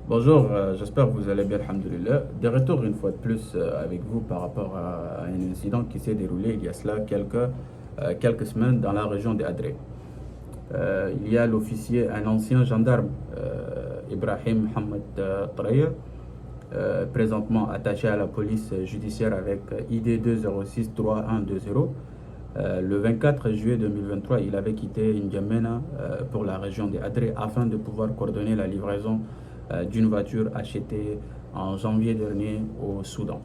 Bonjour, j'espère que vous allez bien, alhamdoulilah. De retour une fois de plus avec vous par rapport à un incident qui s'est déroulé il y a cela quelques semaines dans la région de Adré. Il y a l'officier, un ancien gendarme, Ibrahim Mohamed Trayer, présentement attaché à la police judiciaire avec ID 2063120. Le 24 juillet 2023, il avait quitté N'Djamena pour la région de Adré afin de pouvoir coordonner la livraison d'une voiture achetée en janvier dernier au Soudan.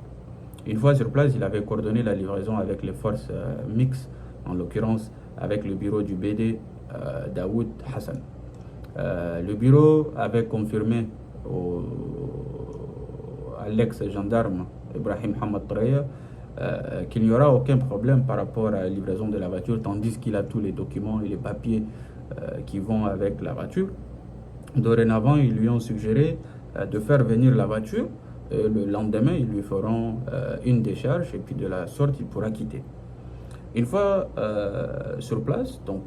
Une fois sur place, il avait coordonné la livraison avec les forces mixtes, en l'occurrence avec le bureau du BD Daoud Hassan. Le bureau avait confirmé à l'ex-gendarme Ibrahim Hamad Traya qu'il n'y aura aucun problème par rapport à la livraison de la voiture, tandis qu'il a tous les documents et les papiers qui vont avec la voiture. Dorénavant, ils lui ont suggéré de faire venir la voiture et le lendemain, ils lui feront une décharge et puis de la sorte, il pourra quitter. Une fois sur place, donc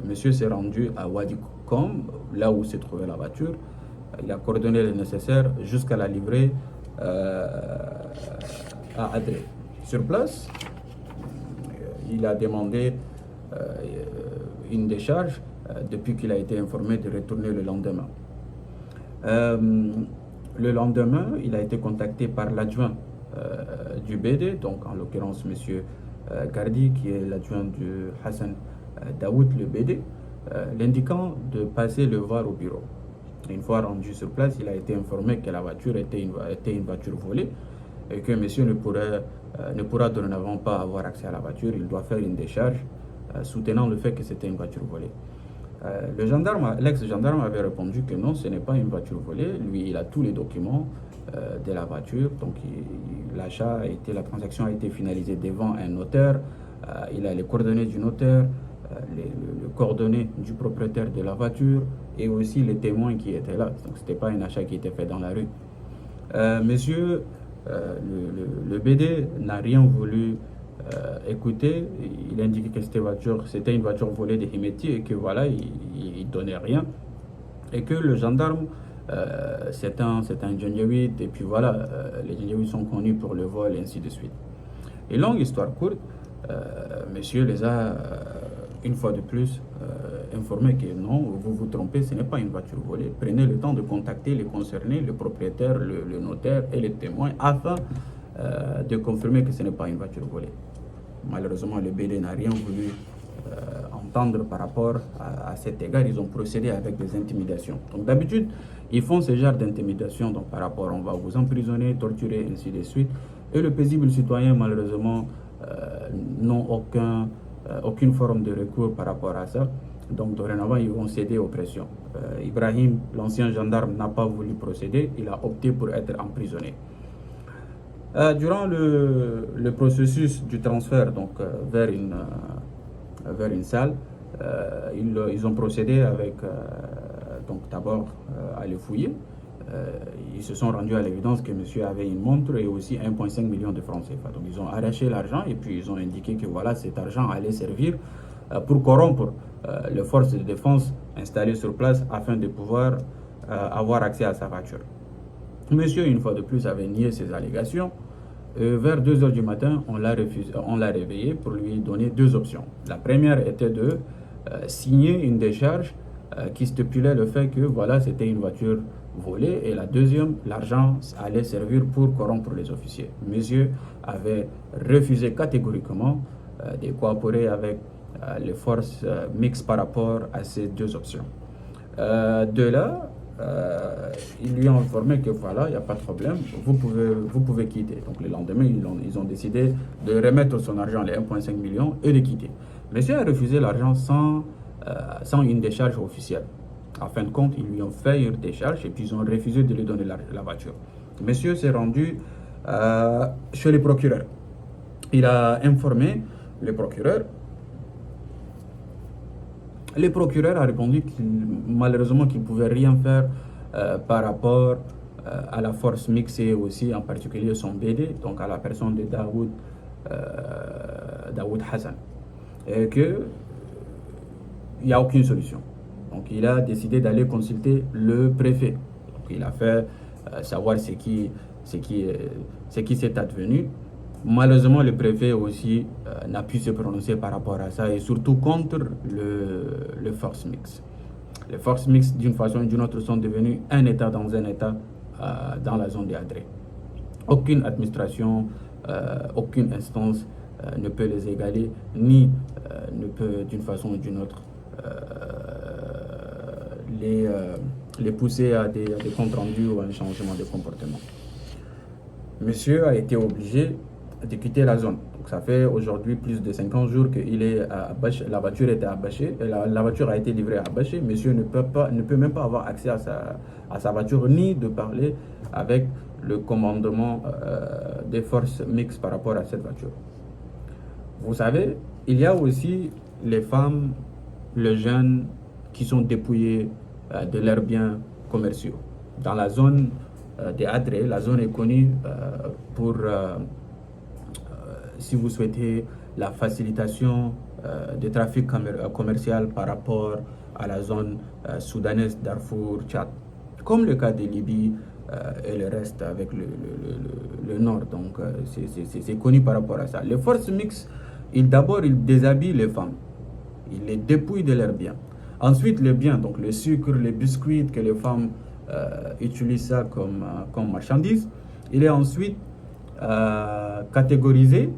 monsieur s'est rendu à Wadi Kom, là où s'est trouvée la voiture. Il a coordonné le nécessaire jusqu'à la livrer à Adré. Sur place, il a demandé une décharge depuis qu'il a été informé de retourner le lendemain. Le lendemain, il a été contacté par l'adjoint du BD, donc en l'occurrence monsieur Gardi, qui est l'adjoint de Hassan Daoud, le BD, l'indiquant de passer le voir au bureau. Une fois rendu sur place, il a été informé que la voiture était une voiture volée et que monsieur ne pourra dorénavant pas avoir accès à la voiture. Il doit faire une décharge soutenant le fait que c'était une voiture volée. L'ex-gendarme avait répondu que non, ce n'est pas une voiture volée. Lui, il a tous les documents de la voiture. Donc, la transaction a été finalisée devant un notaire. Il a les coordonnées du notaire, les coordonnées du propriétaire de la voiture et aussi les témoins qui étaient là. Donc, ce n'était pas un achat qui était fait dans la rue. Monsieur, le BD n'a rien voulu écouter. Il indiquait que c'était une voiture volée de Himeti et que voilà, il donnait rien. Et que le gendarme, c'est un Janjaweed, et puis voilà, les Janjaweeds sont connus pour le vol et ainsi de suite. Et longue histoire courte, monsieur les a une fois de plus informés que non, vous vous trompez, ce n'est pas une voiture volée. Prenez le temps de contacter les concernés, le propriétaire, le notaire et les témoins afin de confirmer que ce n'est pas une voiture volée. Malheureusement, le BD n'a rien voulu entendre par rapport à cet égard. Ils ont procédé avec des intimidations. Donc d'habitude, ils font ce genre d'intimidation. Donc par rapport, on va vous emprisonner, torturer, ainsi de suite. Et le paisible citoyen, malheureusement, n'ont aucune forme de recours par rapport à ça. Donc dorénavant, ils vont céder aux pressions. Ibrahim, l'ancien gendarme, n'a pas voulu procéder. Il a opté pour être emprisonné. Durant le processus du transfert donc, vers une salle, ils ont procédé avec, donc d'abord à le fouiller. Ils se sont rendus à l'évidence que monsieur avait une montre et aussi 1,5 million de francs CFA. Donc ils ont arraché l'argent et puis ils ont indiqué que voilà, cet argent allait servir pour corrompre les forces de défense installées sur place afin de pouvoir avoir accès à sa voiture. Monsieur, une fois de plus, avait nié ces allégations. Vers 2 heures du matin, on l'a réveillé pour lui donner deux options. La première était de signer une décharge qui stipulait le fait que voilà, c'était une voiture volée. Et la deuxième, l'argent allait servir pour corrompre les officiers. Monsieur avait refusé catégoriquement de coopérer avec les forces mixtes par rapport à ces deux options. De là, ils lui ont informé que voilà, il n'y a pas de problème, vous pouvez quitter. Donc le lendemain, ils ont décidé de remettre son argent, les 1,5 millions, et de quitter. Monsieur a refusé l'argent sans une décharge officielle. En fin de compte, ils lui ont fait une décharge et puis ils ont refusé de lui donner la voiture. Monsieur s'est rendu chez le procureur. Il a informé le procureur. Le procureur a répondu malheureusement qu'il ne pouvait rien faire par rapport à la force mixte et aussi en particulier son BD, donc à la personne de Daoud Hassan, et qu'il n'y a aucune solution. Donc il a décidé d'aller consulter le préfet. Donc il a fait savoir ce qui s'est advenu. Malheureusement, le préfet aussi n'a pu se prononcer par rapport à ça et surtout contre le force mix. Les forces mixtes, d'une façon ou d'une autre, sont devenues un État dans un État dans la zone des Adré. Aucune administration, aucune instance ne peut les égaler, ni ne peut, d'une façon ou d'une autre, les pousser à des comptes rendus ou à un changement de comportement. Monsieur a été obligé de quitter la zone. Donc ça fait aujourd'hui plus de 50 jours que la voiture était à Bâché, la voiture a été livrée à Bâché. Monsieur ne peut même pas avoir accès à sa voiture ni de parler avec le commandement des forces mixtes par rapport à cette voiture. Vous savez, il y a aussi les femmes, les jeunes qui sont dépouillés de leurs biens commerciaux. Dans la zone des Adré, la zone est connue pour, si vous souhaitez, la facilitation des trafics commercial par rapport à la zone soudanaise, Darfour, Tchad, comme le cas de Libye et le reste avec le nord. Donc c'est connu par rapport à ça. Les forces mixtes, d'abord ils déshabillent les femmes, ils les dépouillent de leurs biens. Ensuite les biens, donc le sucre, les biscuits que les femmes utilisent ça comme marchandise, il est ensuite catégorisé,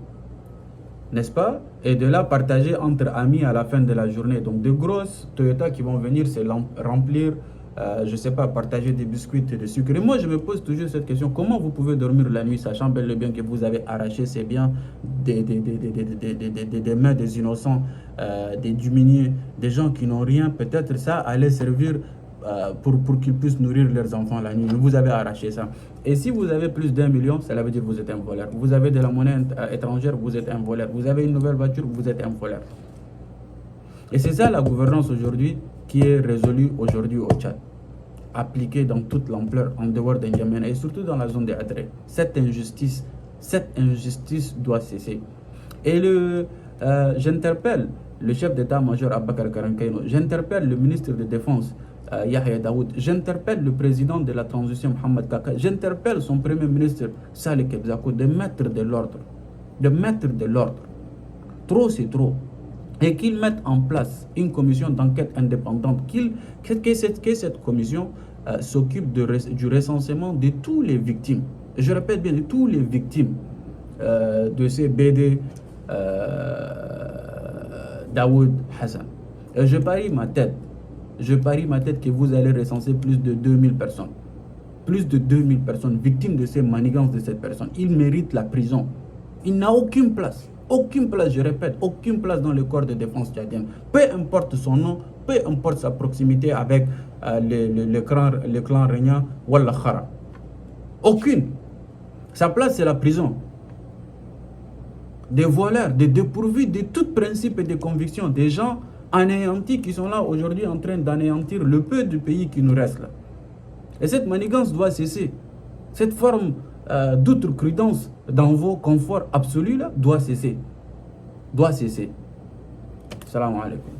n'est-ce pas, et de là partagé entre amis à la fin de la journée. Donc de grosses Toyota qui vont venir se remplir, je ne sais pas, partager des biscuits et des sucres. Et moi je me pose toujours cette question, comment vous pouvez dormir la nuit sachant bel et bien que vous avez arraché ces biens des mains des innocents, des diminués, des gens qui n'ont rien. Peut-être ça allait servir pour qu'ils puissent nourrir leurs enfants la nuit. Vous avez arraché ça. Et si vous avez plus d'1 million, cela veut dire que vous êtes un voleur. Vous avez de la monnaie étrangère, vous êtes un voleur. Vous avez une nouvelle voiture, vous êtes un voleur. Et c'est ça la gouvernance aujourd'hui qui est résolue aujourd'hui au Tchad. Appliquée dans toute l'ampleur en dehors d'Indiamena et surtout dans la zone des Adré. Cette injustice doit cesser. Et j'interpelle le chef d'état-major Abakar Karankaino, j'interpelle le ministre de Défense Yahya Daoud, j'interpelle le président de la transition Mohamed Kaka, j'interpelle son premier ministre Saleh Kebzako de mettre de l'ordre. Trop c'est trop. Et qu'ils mettent en place une commission d'enquête indépendante, que cette commission s'occupe du recensement de tous les victimes. Je répète bien, de tous les victimes de ces BD Daoud Hassan. Et je parie ma tête que vous allez recenser plus de 2000 personnes. Plus de 2000 personnes victimes de ces manigances de cette personne. Il mérite la prison. Il n'a aucune place. Aucune place, je répète, aucune place dans le corps de défense tchadien. Peu importe son nom, peu importe sa proximité avec le clan régnant Wallah Khara. Aucune. Sa place, c'est la prison. Des voleurs, des dépourvus de tout principe et de conviction. Des gens anéantis qui sont là aujourd'hui en train d'anéantir le peu du pays qui nous reste là. Et cette manigance doit cesser. Cette forme d'outrecuidance dans vos conforts absolus là doit cesser. Salam alaikum.